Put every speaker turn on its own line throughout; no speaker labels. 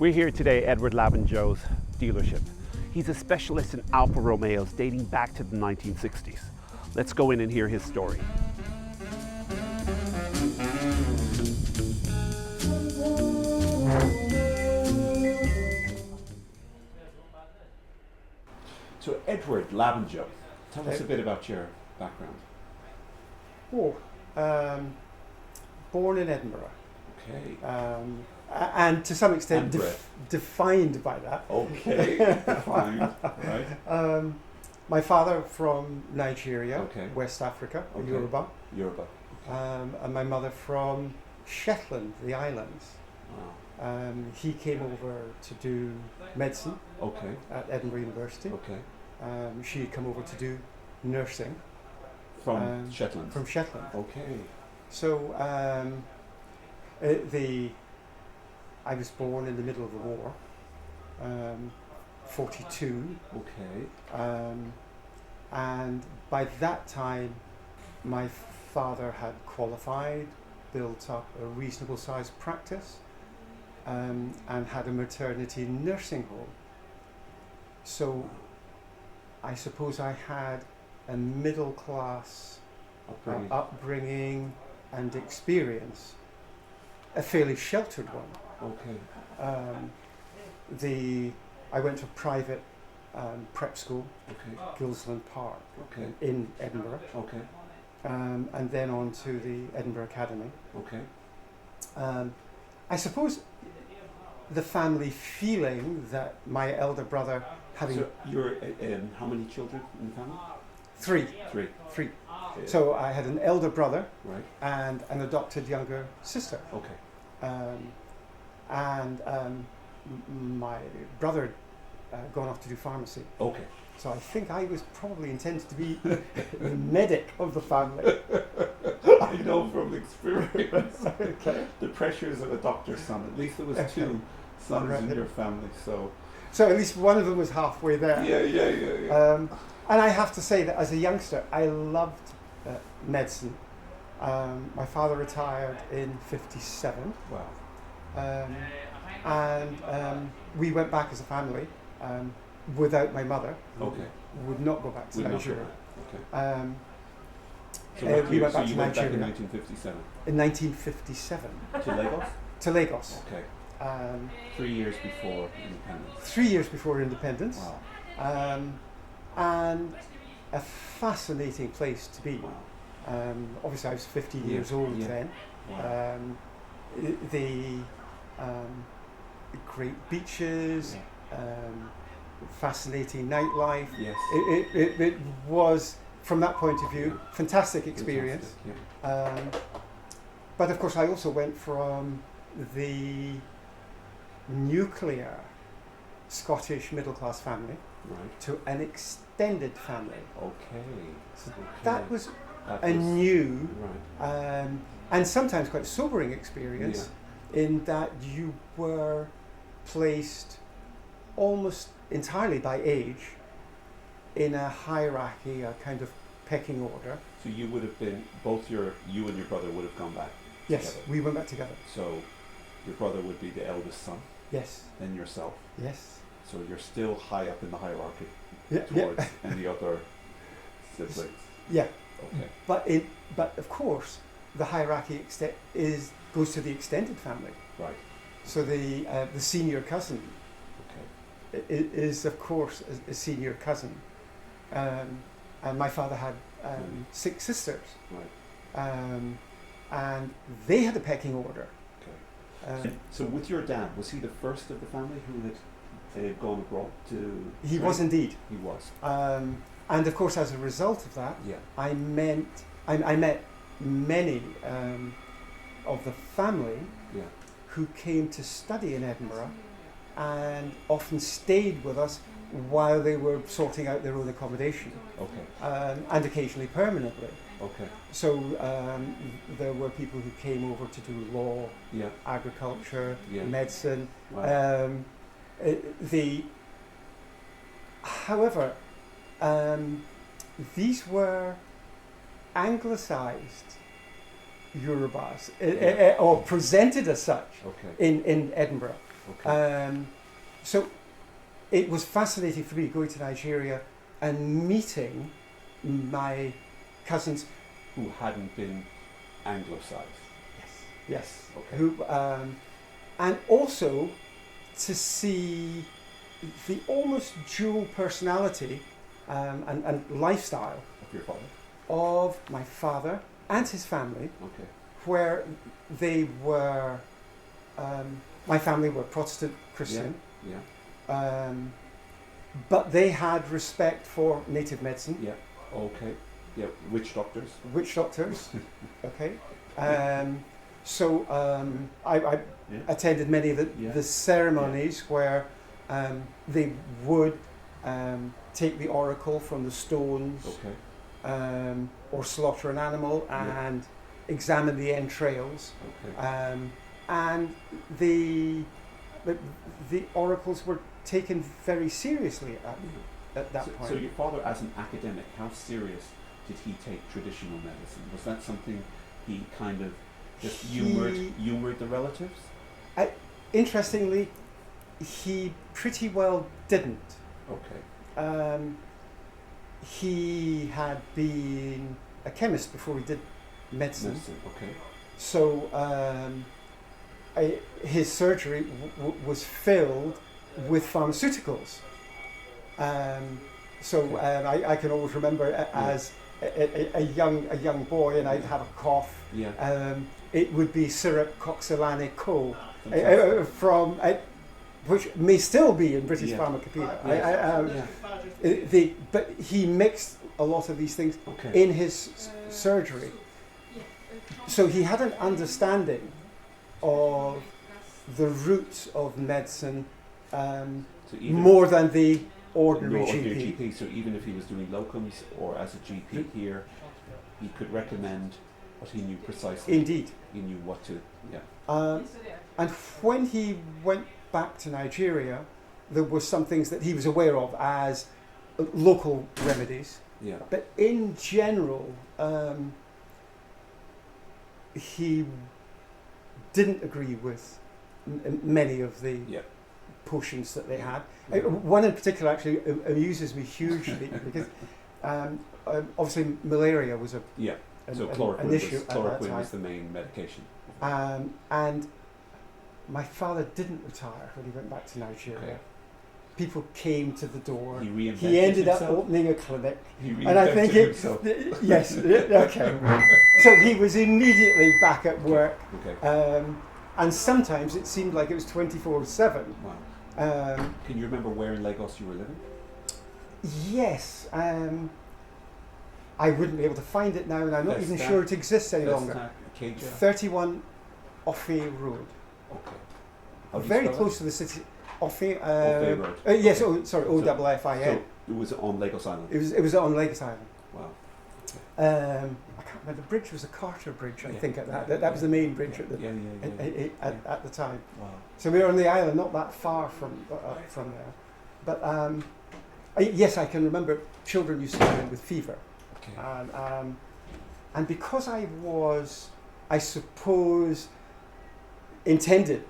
We're here today at Edward Labinjoh's dealership. He's a specialist in Alfa Romeos dating back to the 1960s. Let's go in and hear his story. So Edward Labinjoh, tell us a bit about your background.
Born in Edinburgh.
Okay.
And to some extent defined by that.
Okay, defined, right.
My father from Nigeria,
Okay.
West Africa,
Okay.
Yoruba,
Yoruba.
and my mother from Shetland, the islands.
Wow.
He came over to do medicine
Okay.
at Edinburgh University.
Okay.
She had come over to do nursing
From Shetland.
from Shetland.
Okay.
So I was born in the middle of the war, 42,
Okay.
and by that time my father had qualified, built up a reasonable sized practice, and had a maternity nursing home. So I suppose I had a middle class upbringing and experience, a fairly sheltered one.
Okay.
I went to a private prep school,
Okay.
Gilsland Park,
Okay.
in Edinburgh,
Okay.
and then on to the Edinburgh Academy.
Okay.
I suppose the family feeling that my elder brother having
So you're how many children in the family?
three.
Three. Okay.
So I had an elder brother
Right.
and an adopted younger sister.
Okay.
My brother had gone off to do pharmacy.
Okay.
So I think I was probably intended to be the medic of the family.
I know from experience
Okay.
the pressures of a doctor's son. At least there was two sons
Right.
in your family, so
So at least one of them was halfway there.
yeah.
And I have to say that as a youngster, I loved medicine. My father retired in '57,
Wow.
and we went back as a family without my mother.
Okay.
Would not go back to
Would not
Nigeria.
go back. Okay. So
We went back to
you went back in
Nigeria
1957
in 1957
to Lagos.
to Lagos.
Okay. 3
3
years before independence.
years before independence.
Wow.
And a fascinating place to be.
Wow.
Obviously, I was 15
Yeah,
years old
yeah.
then.
Wow.
The great beaches, fascinating nightlife.
Yes.
It was, from that point of view, fantastic experience.
Fantastic, yeah.
But of course, I also went from the nuclear Scottish middle class family
Right.
to an extended family.
Okay.
So
Okay.
that was
That
a
was-
new
Right.
and sometimes quite sobering experience, in that you were placed almost entirely by age in a hierarchy, a kind of pecking order.
So you would have been you and your brother would have gone back.
Yes,
together.
we went back together.
So your brother would be the eldest son,
Yes,
then yourself.
yes.
So you're still high up in the hierarchy
Yeah,
towards any other siblings.
yeah.
Okay.
But of course, the hierarchy goes to the extended family.
Right.
So the senior cousin
Okay.
is of course a senior cousin, and my father had 6 sisters,
Right.
and they had a pecking order.
Okay. So with your dad, was he the first of the family who had gone abroad to?
He
train?
was indeed,
He was.
and of course, as a result of that,
Yeah.
I met many of the family
Yeah.
who came to study in Edinburgh and often stayed with us while they were sorting out their own accommodation,
Okay.
and occasionally permanently.
Okay.
So there were people who came over to do law,
Yeah.
agriculture,
Yeah.
medicine.
Wow.
However, these were anglicised Yorubas, or presented as such
Okay.
in Edinburgh.
Okay.
So it was fascinating for me going to Nigeria and meeting my cousins
Who hadn't been Anglicized.
yes,
Okay.
who, and also to see the almost dual personality and lifestyle
Of your father.
of my father and his family,
Okay.
where they were, my family were Protestant Christian,
Yeah.
but they had respect for native medicine,
Yeah. Okay. Yeah. Witch doctors.
witch doctors, okay. So I
Yeah.
attended many of
Yeah.
the ceremonies where they would take the oracle from the stones,
Okay.
or slaughter an animal
Yeah.
and examine the entrails.
Okay.
And the oracles were taken very seriously at that point.
So your father, as an academic, how serious did he take traditional medicine? Was that something he kind of just humored the relatives?
Interestingly, he pretty well didn't.
Okay.
He had been a chemist before he did medicine.
Okay.
So his surgery was filled with pharmaceuticals. I can always remember as a young boy, and I'd have a cough.
Yeah.
It would be syrup coxylanic co,
Fantastic.
from which may still be in British
Yeah.
Pharmacopoeia.
Yeah.
But he mixed a lot of these things
Okay.
in his surgery. So he had an understanding of the roots of medicine
So even
more than the ordinary
ordinary
GP.
GP. So even if he was doing locums or as a GP here, he could recommend what he knew precisely.
Indeed.
He knew what to. Yeah.
And when he went back to Nigeria, there were some things that he was aware of as local remedies.
Yeah.
But in general, he didn't agree with many of the
Yeah.
potions that they had.
Yeah.
One in particular actually amuses me hugely because obviously malaria was
Yeah. So
an
chloroquine,
issue
was,
at that
chloroquine
time.
was the main medication.
And my father didn't retire when he went back to Nigeria.
Okay.
People came to the door.
He reinvented
He ended up
himself.
opening a clinic.
He
And I think
reinvented himself.
yes, okay. So he was immediately back at work,
Okay.
and sometimes it seemed like it was 24/7.
Wow. Can you remember where in Lagos you were living?
Yes, I wouldn't be able to find it now, and I'm not even sure it exists any longer. 31 Offey Road.
Okay. How do you
Very
spell
close to the city. Offey.
Offey Road.
Yes.
Okay.
Oh, sorry. O-F-F-I-N.
So it was on Lagos Island.
It was on Lagos Island.
Wow.
I can't remember. The bridge was a Carter Bridge, I
Yeah,
think.
yeah,
That was the main bridge
Yeah.
at the time.
Wow.
So we were on the island, not that far from there. But yes, I can remember children used to come in with fever,
Okay.
and because I was, I suppose, intended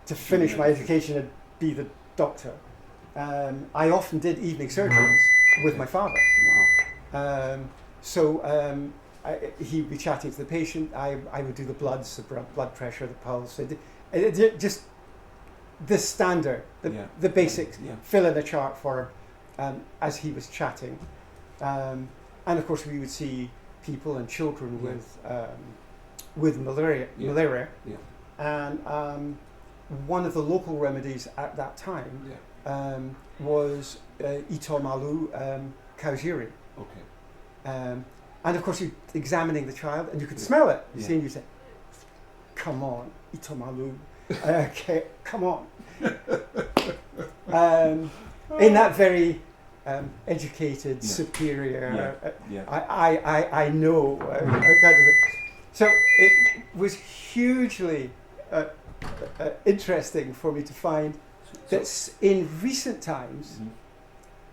to finish my education and be the doctor, I often did evening surgeries with my father.
Wow.
He'd be chatting to the patient. I would do the bloods, the blood pressure, the pulse. Just the standard, the basics.
Yeah.
Fill in a chart for him as he was chatting, and of course we would see people and children with malaria.
Yeah.
Malaria,
Yeah.
and one of the local remedies at that time
Yeah.
was itomalu kaujiri.
Okay.
And of course, you're examining the child, and you could smell it. You
Yeah.
see, and you say, "Come on, itomalu, okay, come on." In that very educated, superior, I know kind of thing. So it was hugely interesting for me to find that in recent times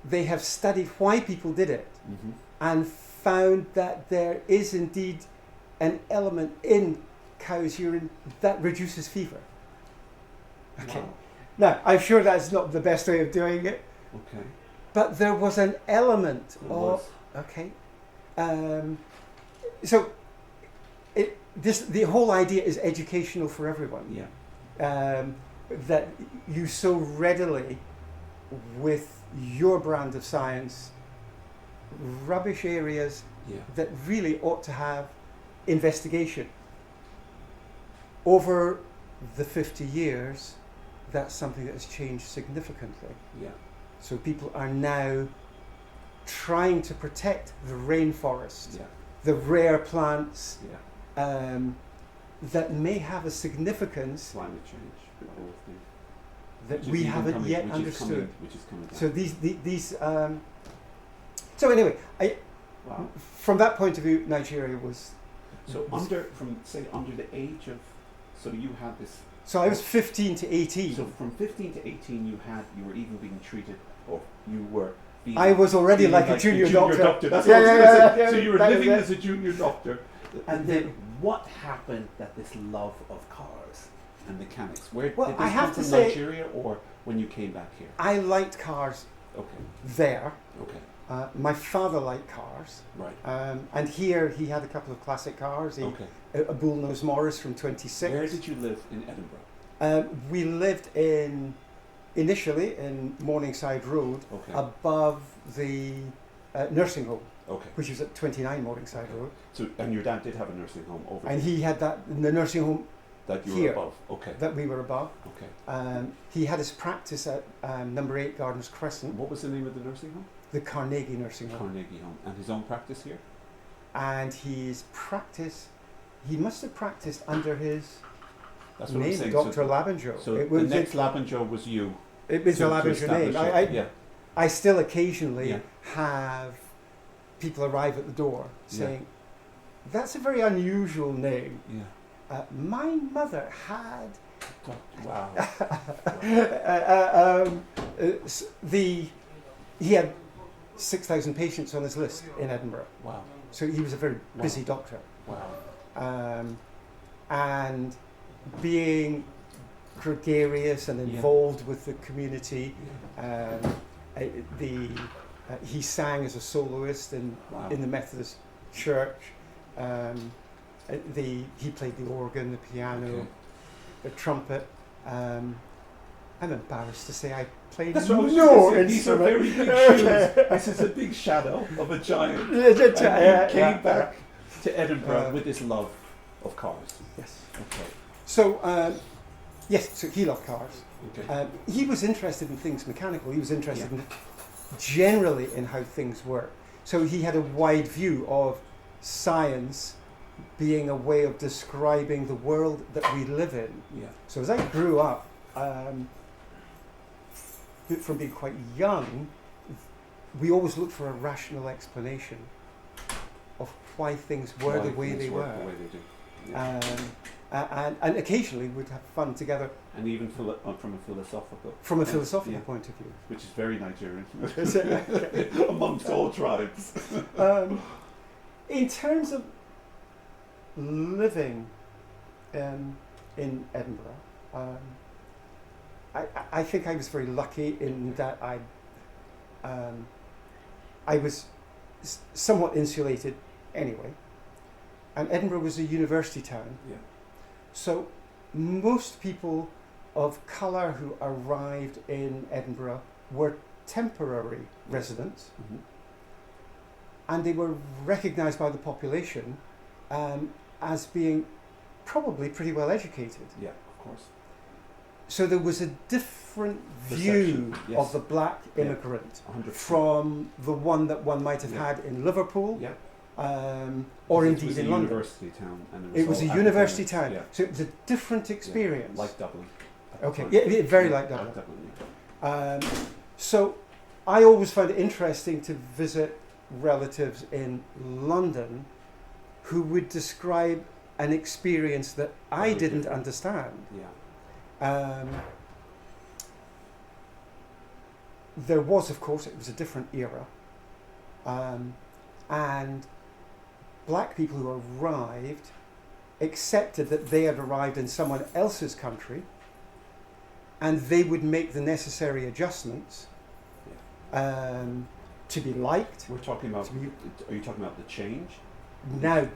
they have studied why people did it.
Mm-hmm.
And found that there is indeed an element in cow's urine that reduces fever. Okay.
Wow.
Now, I'm sure that's not the best way of doing it,
Okay.
but there was an element
It
of
was.
okay. So the whole idea is educational for everyone.
Yeah.
That you so readily, with your brand of science, rubbish areas
Yeah.
that really ought to have investigation. Over the 50 years, that's something that has changed significantly.
Yeah.
So people are now trying to protect the rainforest,
Yeah.
the rare plants
Yeah.
that may have a significance
Climate change. The whole thing.
that
Which is
we
even
haven't
coming-
yet
which is
understood.
Which is coming down.
So these so anyway,
Wow.
from that point of view, Nigeria was.
So under the age of, so you had this.
So I was 15 to 18.
So from 15 to 18, you were even being treated, or you were. Being,
I was already
feeling
like a junior doctor.
That's
Yeah,
what I was
yeah,
going to
yeah,
say.
yeah,
So you were
that was
living
it.
as a junior doctor, and then what happened that this love of cars and mechanics? Where
Well,
did
I
this
have
come
to
from?
say-
Nigeria, or when you came back here?
I liked cars
Okay.
there.
Okay.
My father liked cars.
Right.
And here he had a couple of classic cars.
Okay.
A Bullnose Morris from 26.
Where did you live in Edinburgh?
We lived initially in Morningside Road,
Okay.
above the nursing home,
Okay.
which was at 29 Morningside Road.
So, and your dad did have a nursing home over
And
here
he had that in the nursing home
that you
here.
were above. Okay.
that we were above.
Okay.
He had his practice at number 8 Gardens Crescent,
What was the name of the nursing home?
the Carnegie Nursing Home.
Carnegie Home. And his own practice here?
And he must have practiced under his
That's what I'm
name,
saying.
Dr. Labinjoh.
So
it
the
was
next Labinjoh was you.
it was a
to
Labinjoh
establish
name.
it. Yeah.
I still occasionally
Yeah.
have people arrive at the door
Yeah.
saying, "That's a very unusual name.
Yeah.
My mother had."
Wow.
He had 6,000 patients on his list in Edinburgh,
Wow.
so he was a very
Wow.
busy doctor.
Wow.
And being gregarious and
Yeah.
involved with the community,
Yeah.
he sang as a soloist
Wow.
in the Methodist Church. He played the organ, the piano,
Okay.
the trumpet. I'm embarrassed to say I played
That's what I was
no
just gonna say. These are
instrument.
very big shoes. This is a big shadow of a giant. And you came back to Edinburgh with this love of cars.
Yes.
Okay.
So yes, so he loved cars.
Okay.
He was interested in things mechanical. He was interested generally in how things work. So he had a wide view of science being a way of describing the world that we live in.
Yeah.
So as I grew up, from being quite young, we always looked for a rational explanation of why things were the way they were.
The way they do. Yeah.
And occasionally we'd have fun together
And even from a philosophical.
from a philosophical
Yeah.
point of view.
Which is very Nigerian. Amongst all tribes.
In terms of living in Edinburgh, I think I was very lucky in that I was somewhat insulated anyway. And Edinburgh was a university town.
Yeah.
So most people of colour who arrived in Edinburgh were temporary residents,
Mm-hmm.
and they were recognised by the population as being probably pretty well educated.
Yeah, of course.
So there was a different view
Perception, yes.
of the black
Yeah.
immigrant
100%.
from the one that one might have
Yeah.
had in Liverpool,
Yeah.
or
It
indeed
was
in
a
London.
university town, and
It was a
all
university
academic.
town,
Yeah.
so it was a different
Yeah.
experience.
Like Dublin. at the
Okay,
time.
yeah, very like Dublin.
Yeah.
So I always found it interesting to visit relatives in London who would describe an experience that I
Very
didn't
different.
understand.
Yeah.
There was, of course, it was a different era, and black people who arrived accepted that they had arrived in someone else's country and they would make the necessary adjustments to be liked.
We're talking about. Are you talking about the change?
Now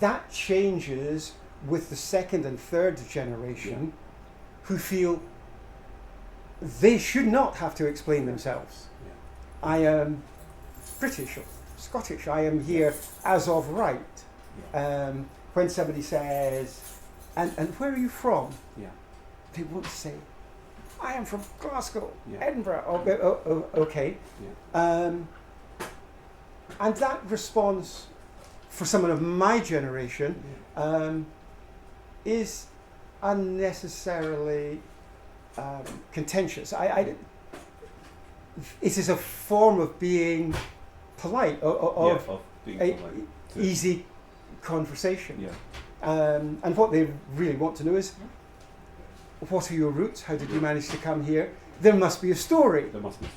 that changes with the second and third generation, who feel they should not have to explain themselves. Yeah. I am British or Scottish. I am here as of right. Yeah. When somebody says, and where are you from? Yeah. They won't say, I am from Glasgow, Edinburgh. Okay. Yeah. And that response for someone of my generation is unnecessarily contentious. It is a form of being polite, of being polite. Easy conversation. Yeah. And what they really want to know is, what are your roots? How did you manage to come here? There must be a story.
There must be a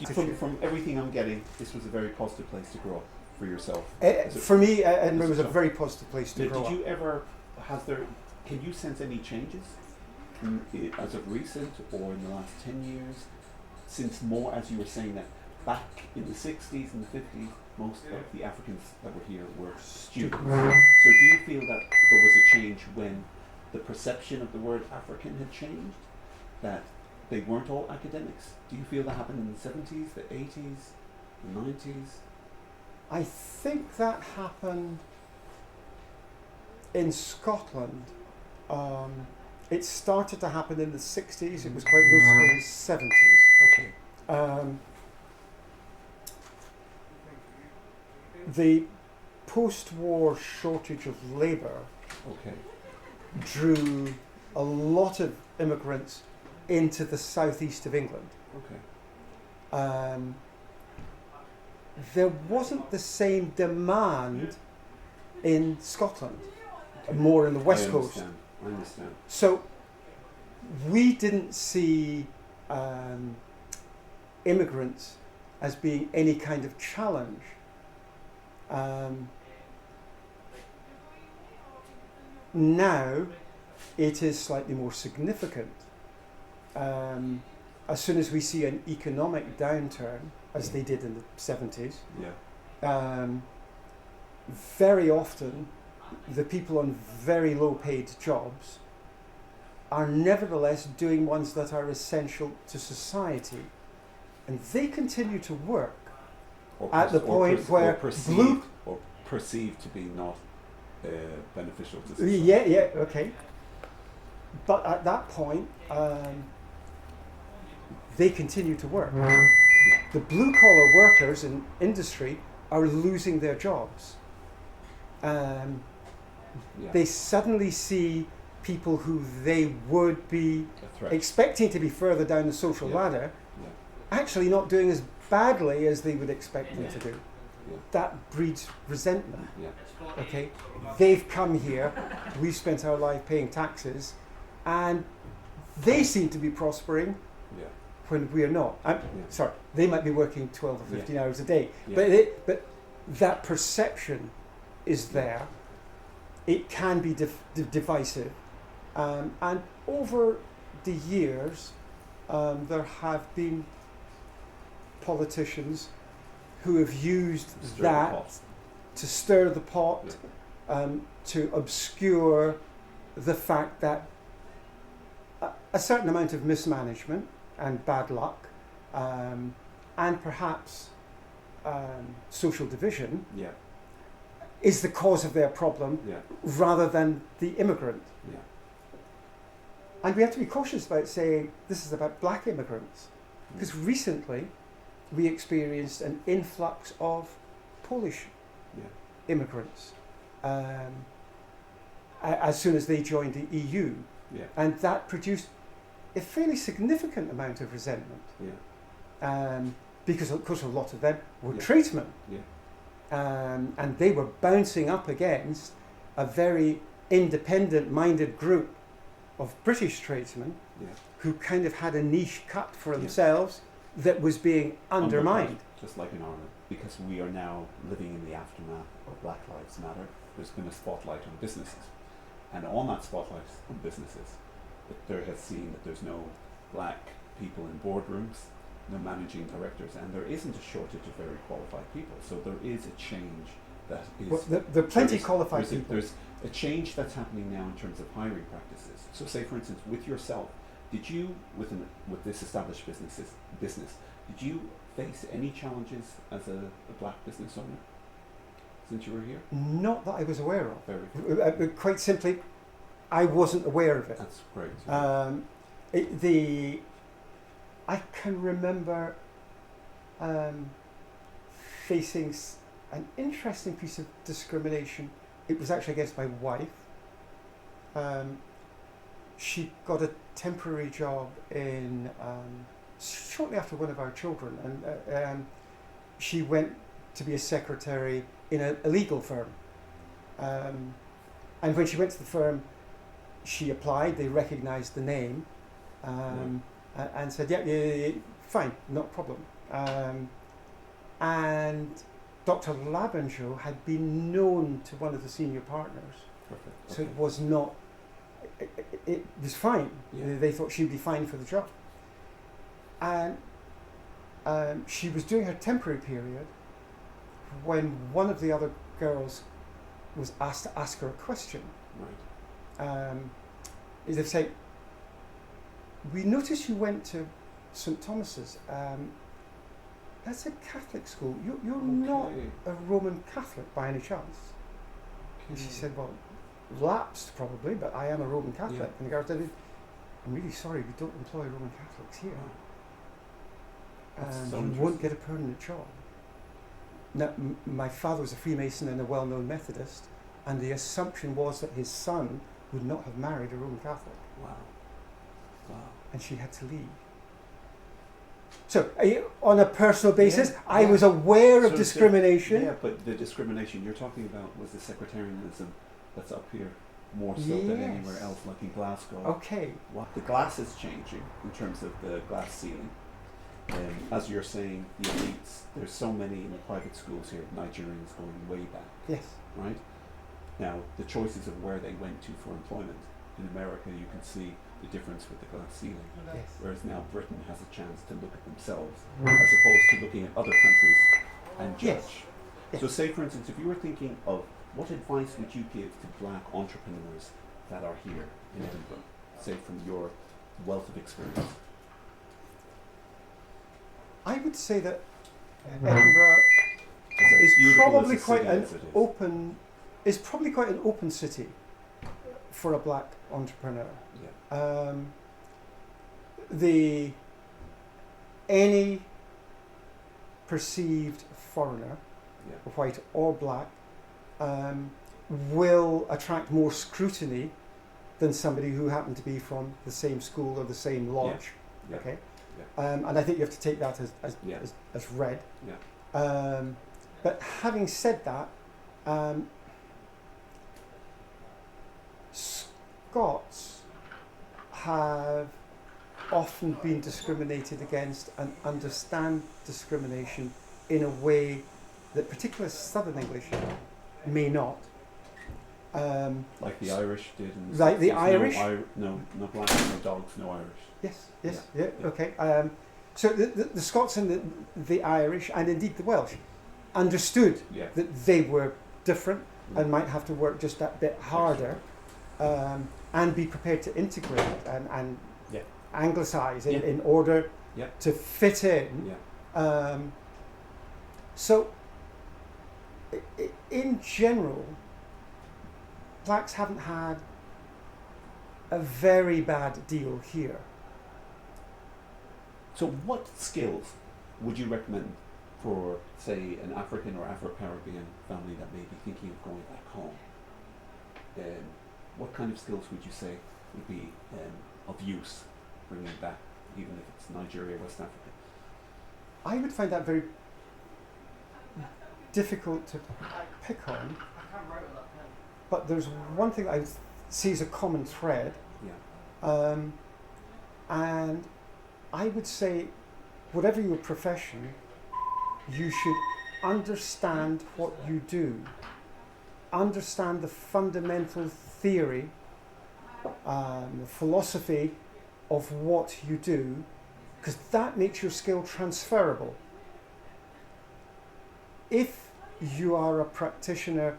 story. From everything I'm getting, this was a very positive place to grow up for yourself.
For me, Edinburgh was a very positive place to grow up.
Did you ever, can you sense any changes as of recent or in the last 10 years? Since more, as you were saying, that back in the 60s and the 50s, most of the Africans that were here were students. So do you feel that there was a change when the perception of the word African had changed? That they weren't all academics? Do you feel that happened in the 70s, the 80s, the 90s?
I think that happened in Scotland. It started to happen in the 60s. It was quite noticeable in the 70s. Okay. The post-war shortage of labour drew a lot of immigrants into the southeast of England. Okay. There wasn't the same demand in Scotland, more in the west coast.
I understand.
So we didn't see immigrants as being any kind of challenge. Now it is slightly more significant. As soon as we see an economic downturn, as they did in the 70s, very often the people on very low paid jobs are nevertheless doing ones that are essential to society, and they continue to work at the point where
perceived to be not beneficial to society.
Yeah, okay. But at that point, they continue to work. The blue collar workers in industry are losing their jobs. They suddenly see people who they would be expecting to be further down the social ladder actually not doing as badly as they would expect them to do. That breeds resentment. Okay, they've come here, we've spent our life paying taxes, and they seem to be prospering when we are not. Sorry, they might be working 12 or 15 hours a day, but that perception is there. It can be divisive, and over the years there have been politicians who have used that to stir the pot, to obscure the fact that a certain amount of mismanagement and bad luck, and perhaps social division is the cause of their problem rather than the immigrant. And we have to be cautious about saying this is about black immigrants, because recently we experienced an influx of Polish immigrants as soon as they joined the EU, and that produced a fairly significant amount of resentment, because of course a lot of them were tradesmen, and they were bouncing up against a very independent-minded group of British tradesmen who kind of had a niche cut for themselves that was being undermined.
Just like in Ireland, because we are now living in the aftermath of Black Lives Matter, there's been a spotlight on businesses. And on that spotlight on businesses, that there has seen that there's no black people in boardrooms, no managing directors, and there isn't a shortage of very qualified people. So there is a change that is.
Well, there are plenty qualified people.
There's a change that's happening now in terms of hiring practices. So, say for instance, with yourself, did you, with this established business, did you face any challenges as a black business owner since you were here?
Not that I was aware of.
Very good.
Quite simply, I wasn't aware of it.
That's great.
I can remember facing an interesting piece of discrimination. It was actually against my wife. She got a temporary job in shortly after one of our children, and she went to be a secretary in a legal firm. And when she went to the firm, she applied. They recognised the name, and said, "Yeah, fine, not a problem." And Dr Labinjoh had been known to one of the senior partners.
Perfect.
So it was not, it was fine.
Yeah.
They thought she'd be fine for the job. And she was doing her temporary period when one of the other girls was asked to ask her a question.
Right.
They say, "We noticed you went to St Thomas's. That's a Catholic school. You're not a Roman Catholic by any chance?" And she said, "Well, lapsed probably, but I am a Roman Catholic."
Yeah.
And the girl said, "I'm really sorry, we don't employ Roman Catholics here.
That's so
You
interesting.
won't get a permanent job." Now, my father was a Freemason and a well-known Methodist, and the assumption was that his son would not have married a Roman Catholic.
Wow. Wow.
And she had to leave. So, on a personal basis,
Yeah,
I
yeah.
was aware of
So-
discrimination.
Yeah, but the discrimination you're talking about was the secretarianism that's up here more so than
Yes.
anywhere else, like in Glasgow.
Okay.
What the glass is changing in terms of the glass ceiling. As you're saying, the elites, there's so many in the private schools here, Nigerians going way back,
Yes.
right? Now, the choices of where they went to for employment. In America, you can see the difference with the glass ceiling.
Yes.
Whereas now Britain has a chance to look at themselves as opposed to looking at other countries and judge.
Yes. Yes.
So say for instance, if you were thinking of what advice would you give to black entrepreneurs that are here in Edinburgh, say from your wealth of experience?
I would say that Edinburgh
As
is
beautiful
probably
as a
quite
city
an
as it is.
open city for a black entrepreneur.
Yeah.
Any perceived foreigner,
Yeah.
white or black, will attract more scrutiny than somebody who happened to be from the same school or the same lodge.
Yeah.
Okay, and I think you have to take that
Yeah.
as read.
Yeah.
But having said that, Scots have often been discriminated against and understand discrimination in a way that particular Southern English may not.
Like the Irish did in
Like the
60s.
Irish?
No blacks, no dogs, no Irish.
Yes,
Yeah.
okay. So the Scots and the Irish, and indeed the Welsh, understood
Yeah.
that they were different and might have to work just that bit harder, and be prepared to integrate and
Yeah.
anglicise
Yeah.
in order
Yeah.
to fit in.
Yeah.
So, in general, blacks haven't had a very bad deal here.
So what skills would you recommend for, say, an African or Afro-Caribbean family that may be thinking of going back home? What kind of skills would you say would be of use bringing back, even if it's Nigeria, West Africa?
I would find that very difficult to pick on, but there's one thing I see as a common thread,
Yeah.
and I would say, whatever your profession, you should understand what you do, understand the fundamental theory the philosophy of what you do, because that makes your skill transferable. If you are a practitioner,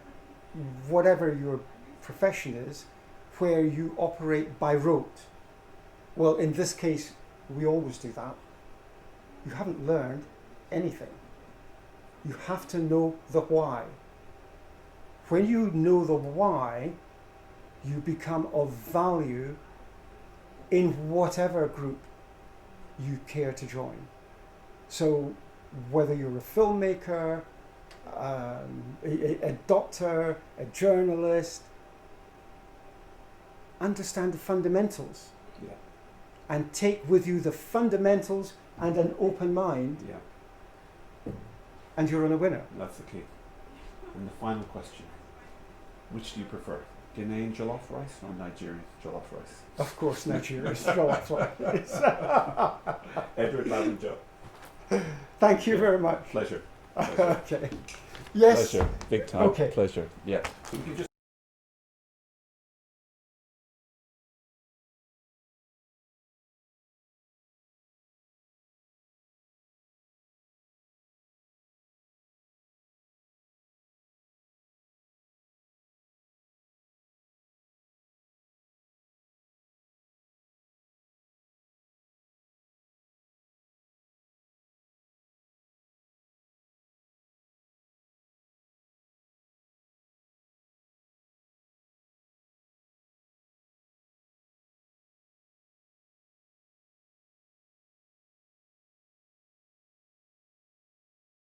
whatever your profession is, where you operate by rote, well, in this case, we always do that. You haven't learned anything. You have to know the why. When you know the why, you become of value in whatever group you care to join. So whether you're a filmmaker, a doctor, a journalist, understand the fundamentals.
Yeah.
And take with you the fundamentals and an open mind,
Yeah.
and you're on a winner.
That's the key. And the final question: which do you prefer, Ghanaian jollof rice or Nigerian jollof rice?
Of course, Nigeria's jollof rice.
Edward Labinjoh.
Thank you very much.
Pleasure.
Okay. Yes.
Pleasure. Big time.
Okay.
Pleasure. Yeah. So we can just